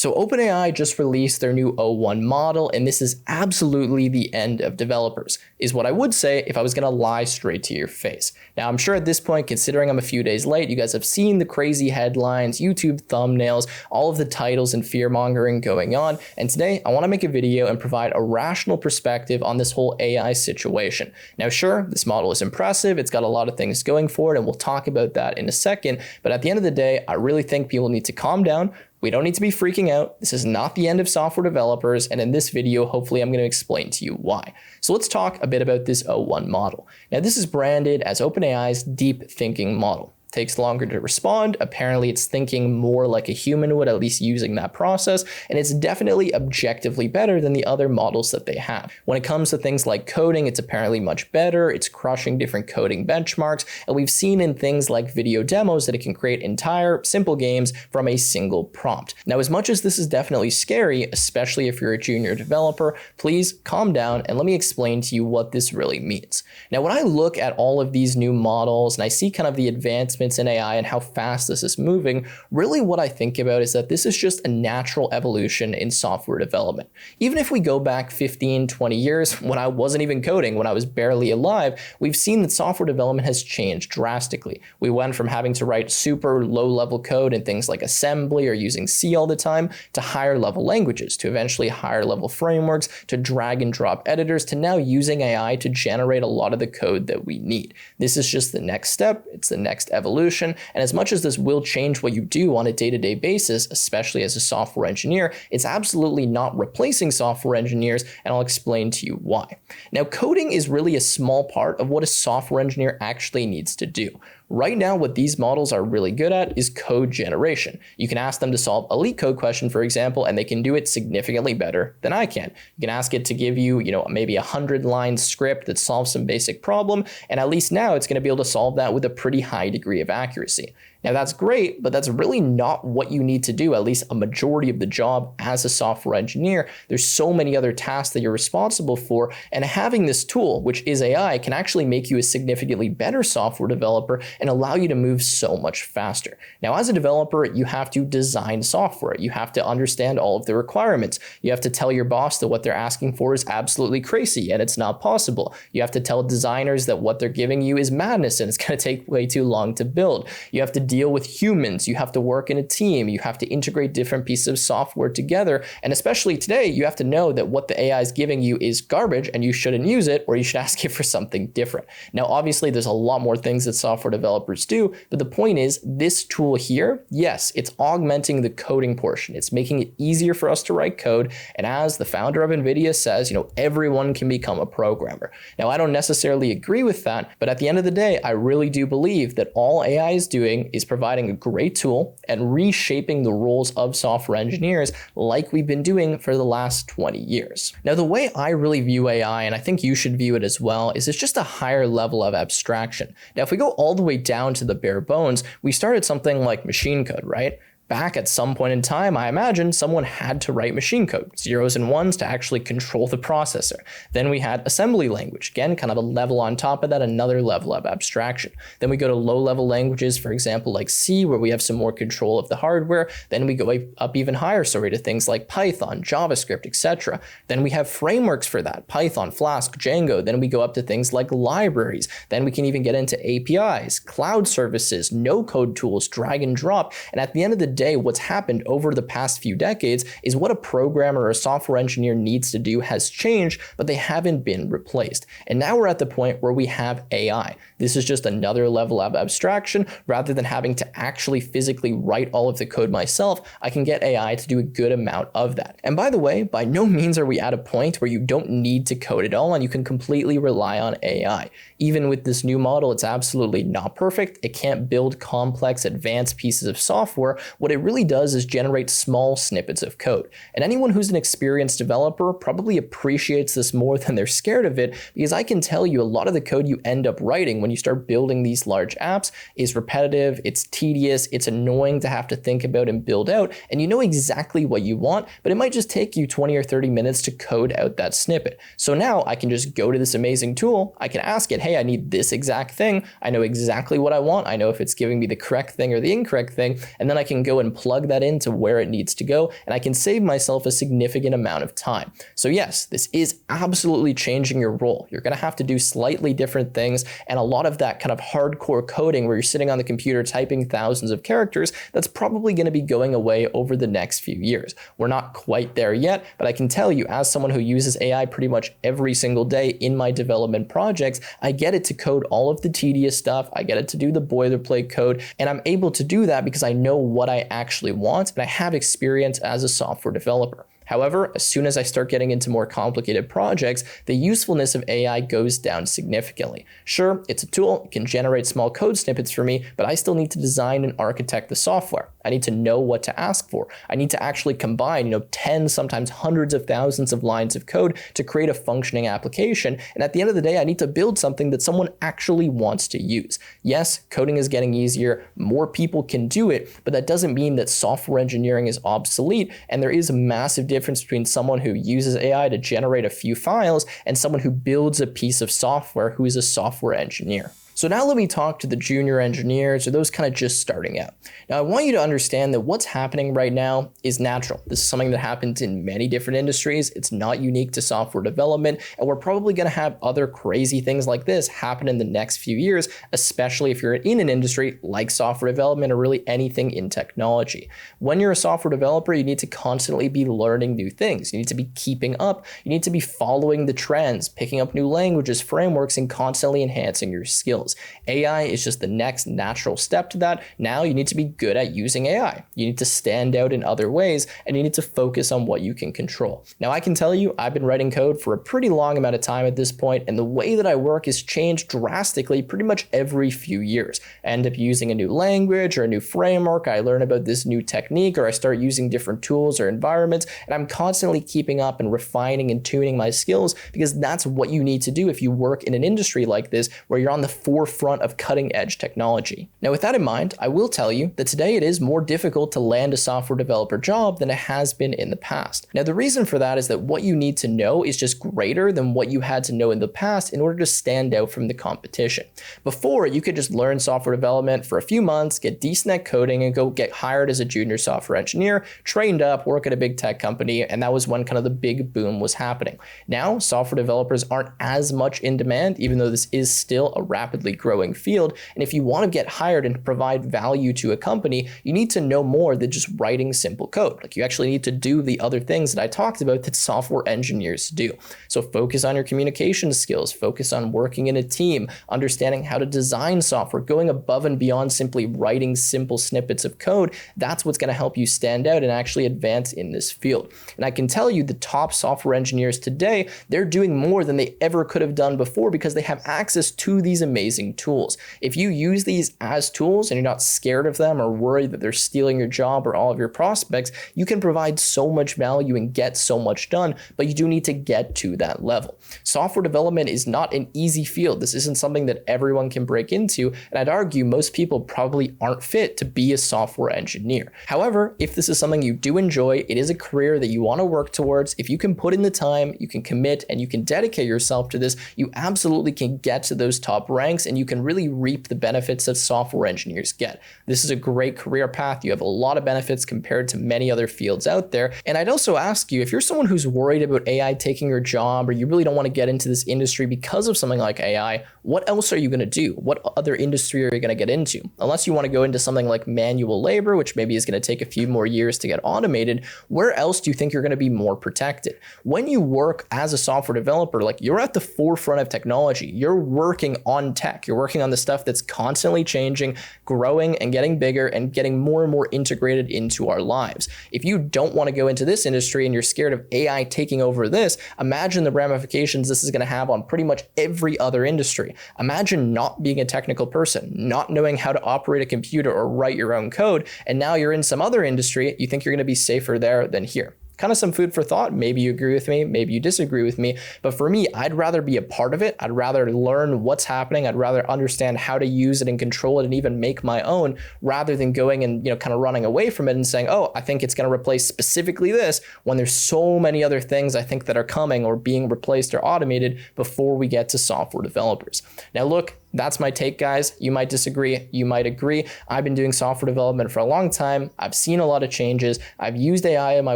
So OpenAI just released their new O1 model, and this is absolutely the end of developers, is what I would say if I was going to lie straight to your face. Now, I'm sure at this point, considering I'm a few days late, you guys have seen the crazy headlines, YouTube thumbnails, all of the titles and fear-mongering going on, and today I want to make a video and provide a rational perspective on this whole AI situation. Now, sure, this model is impressive, it's got a lot of things going for it, and we'll talk about that in a second, but at the end of the day, I really think people need to calm down. We don't need to be freaking out. This is not the end of software developers, and in this video, hopefully I'm going to explain to you why. So let's talk a bit about this O1 model. Now, this is branded as OpenAI's deep thinking model. Takes longer to respond. Apparently it's thinking more like a human would, at least using that process, and it's definitely objectively better than the other models that they have. When it comes to things like coding, it's apparently much better. It's crushing different coding benchmarks, and we've seen in things like video demos that it can create entire simple games from a single prompt. Now, as much as this is definitely scary, especially if you're a junior developer, please calm down and let me explain to you what this really means. Now, when I look at all of these new models and I see kind of the advancements in AI and how fast this is moving, really what I think about is that this is just a natural evolution in software development. Even if we go back 15, 20 years, when I wasn't even coding, when I was barely alive, we've seen that software development has changed drastically. We went from having to write super low-level code in things like assembly or using C all the time to higher-level languages, to eventually higher-level frameworks, to drag-and-drop editors, to now using AI to generate a lot of the code that we need. This is just the next step. It's the next evolution. And as much as this will change what you do on a day-to-day basis, especially as a software engineer, it's absolutely not replacing software engineers, and I'll explain to you why. Now, coding is really a small part of what a software engineer actually needs to do. Right now, what these models are really good at is code generation. You can ask them to solve a leak code question, for example, and they can do it significantly better than I can. You can ask it to give you, maybe a 100-line script that solves some basic problem, and at least now it's going to be able to solve that with a pretty high degree of accuracy. Now, that's great, but that's really not what you need to do, at least a majority of the job as a software engineer. There's so many other tasks that you're responsible for, and having this tool, which is AI, can actually make you a significantly better software developer and allow you to move so much faster. Now, as a developer, you have to design software. You have to understand all of the requirements. You have to tell your boss that what they're asking for is absolutely crazy and it's not possible. You have to tell designers that what they're giving you is madness and it's going to take way too long to build. You have to deal with humans, you have to work in a team, you have to integrate different pieces of software together, and especially today, you have to know that what the AI is giving you is garbage and you shouldn't use it, or you should ask it for something different. Now, obviously, there's a lot more things that software developers do, but the point is, this tool here, yes, it's augmenting the coding portion. It's making it easier for us to write code, and as the founder of NVIDIA says, everyone can become a programmer. Now, I don't necessarily agree with that, but at the end of the day, I really do believe that all AI is doing is providing a great tool and reshaping the roles of software engineers like we've been doing for the last 20 years. Now, the way I really view AI, and I think you should view it as well, is it's just a higher level of abstraction. Now, if we go all the way down to the bare bones, we started something like machine code, right? Back at some point in time, I imagine someone had to write machine code, zeros and ones to actually control the processor. Then we had assembly language, again, kind of a level on top of that, another level of abstraction. Then we go to low-level languages, for example, like C, where we have some more control of the hardware. Then we go up even higher, to things like Python, JavaScript, etc. Then we have frameworks for that, Python, Flask, Django. Then we go up to things like libraries. Then we can even get into APIs, cloud services, no-code tools, drag and drop. And at the end of the day, what's happened over the past few decades is what a programmer or a software engineer needs to do has changed, but they haven't been replaced. And now we're at the point where we have AI. This is just another level of abstraction. Rather than having to actually physically write all of the code myself, I can get AI to do a good amount of that. And by the way, by no means are we at a point where you don't need to code at all and you can completely rely on AI. Even with this new model, it's absolutely not perfect. It can't build complex, advanced pieces of software. What it really does is generate small snippets of code. And anyone who's an experienced developer probably appreciates this more than they're scared of it, because I can tell you a lot of the code you end up writing when you start building these large apps is repetitive, it's tedious, it's annoying to have to think about and build out, and you know exactly what you want, but it might just take you 20 or 30 minutes to code out that snippet. So now I can just go to this amazing tool, I can ask it, hey, I need this exact thing, I know exactly what I want, I know if it's giving me the correct thing or the incorrect thing, and then I can go go and plug that into where it needs to go, and I can save myself a significant amount of time. So yes, this is absolutely changing your role. You're going to have to do slightly different things, and a lot of that kind of hardcore coding where you're sitting on the computer typing thousands of characters, that's probably going to be going away over the next few years. We're not quite there yet, but I can tell you, as someone who uses AI pretty much every single day in my development projects, I get it to code all of the tedious stuff, I get it to do the boilerplate code, and I'm able to do that because I know what I actually want and I have experience as a software developer. However, as soon as I start getting into more complicated projects, the usefulness of AI goes down significantly. Sure, it's a tool, it can generate small code snippets for me, but I still need to design and architect the software. I need to know what to ask for. I need to actually combine, 10, sometimes hundreds of thousands of lines of code to create a functioning application. And at the end of the day, I need to build something that someone actually wants to use. Yes, coding is getting easier, more people can do it, but that doesn't mean that software engineering is obsolete. And there is a massive difference between someone who uses AI to generate a few files and someone who builds a piece of software who is a software engineer. So now let me talk to the junior engineers or those kind of just starting out. Now I want you to understand that what's happening right now is natural. This is something that happens in many different industries. It's not unique to software development, and we're probably going to have other crazy things like this happen in the next few years, especially if you're in an industry like software development or really anything in technology. When you're a software developer, you need to constantly be learning new things. You need to be keeping up. You need to be following the trends, picking up new languages, frameworks, and constantly enhancing your skills. AI is just the next natural step to that. Now you need to be good at using AI. You need to stand out in other ways, and you need to focus on what you can control. Now I can tell you, I've been writing code for a pretty long amount of time at this point, and the way that I work has changed drastically pretty much every few years. I end up using a new language or a new framework, I learn about this new technique, or I start using different tools or environments, and I'm constantly keeping up and refining and tuning my skills, because that's what you need to do if you work in an industry like this where you're on the forefront of cutting edge technology. Now with that in mind, I will tell you that today it is more difficult to land a software developer job than it has been in the past. Now the reason for that is that what you need to know is just greater than what you had to know in the past in order to stand out from the competition. Before, you could just learn software development for a few months, get decent at coding, and go get hired as a junior software engineer, trained up, work at a big tech company, and that was when kind of the big boom was happening. Now, software developers aren't as much in demand, even though this is still a rapidly growing field. And if you want to get hired and provide value to a company, you need to know more than just writing simple code. Like, you actually need to do the other things that I talked about that software engineers do. So focus on your communication skills, focus on working in a team, understanding how to design software, going above and beyond simply writing simple snippets of code. That's what's going to help you stand out and actually advance in this field. And I can tell you the top software engineers today, they're doing more than they ever could have done before because they have access to these amazing tools. If you use these as tools and you're not scared of them or worried that they're stealing your job or all of your prospects, you can provide so much value and get so much done, but you do need to get to that level. Software development is not an easy field. This isn't something that everyone can break into, and I'd argue most people probably aren't fit to be a software engineer. However, if this is something you do enjoy, it is a career that you want to work towards, if you can put in the time, you can commit, and you can dedicate yourself to this, you absolutely can get to those top ranks and you can really reap the benefits that software engineers get. This is a great career path. You have a lot of benefits compared to many other fields out there. And I'd also ask you, if you're someone who's worried about AI taking your job, or you really don't want to get into this industry because of something like AI, what else are you going to do? What other industry are you going to get into? Unless you want to go into something like manual labor, which maybe is going to take a few more years to get automated, where else do you think you're going to be more protected? When you work as a software developer, like, you're at the forefront of technology. You're working on tech. You're working on the stuff that's constantly changing, growing and getting bigger and getting more and more integrated into our lives. If you don't want to go into this industry and you're scared of AI taking over this, imagine the ramifications this is going to have on pretty much every other industry. Imagine not being a technical person, not knowing how to operate a computer or write your own code, and now you're in some other industry, you think you're going to be safer there than here. Kind of some food for thought. Maybe you agree with me, maybe you disagree with me, but for me, I'd rather be a part of it. I'd rather learn what's happening. I'd rather understand how to use it and control it and even make my own, rather than going and, kind of running away from it and saying, oh, I think it's going to replace specifically this, when there's so many other things I think that are coming or being replaced or automated before we get to software developers. Now look, That's my take, guys. You might disagree, you might agree. I've been doing software development for a long time. I've seen a lot of changes. I've used AI in my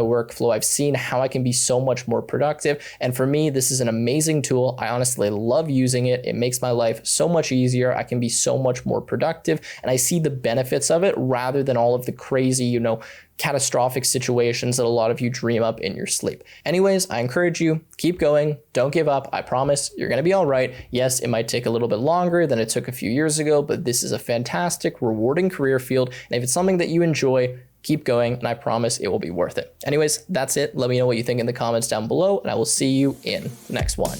workflow. I've seen how I can be so much more productive. And for me, this is an amazing tool. I honestly love using it. It makes my life so much easier. I can be so much more productive, and I see the benefits of it rather than all of the crazy, catastrophic situations that a lot of you dream up in your sleep. Anyways, I encourage you, keep going, don't give up. I promise you're gonna be all right. Yes, it might take a little bit longer than it took a few years ago, but this is a fantastic, rewarding career field. And if it's something that you enjoy, keep going, and I promise it will be worth it. Anyways, that's it. Let me know what you think in the comments down below, and I will see you in the next one.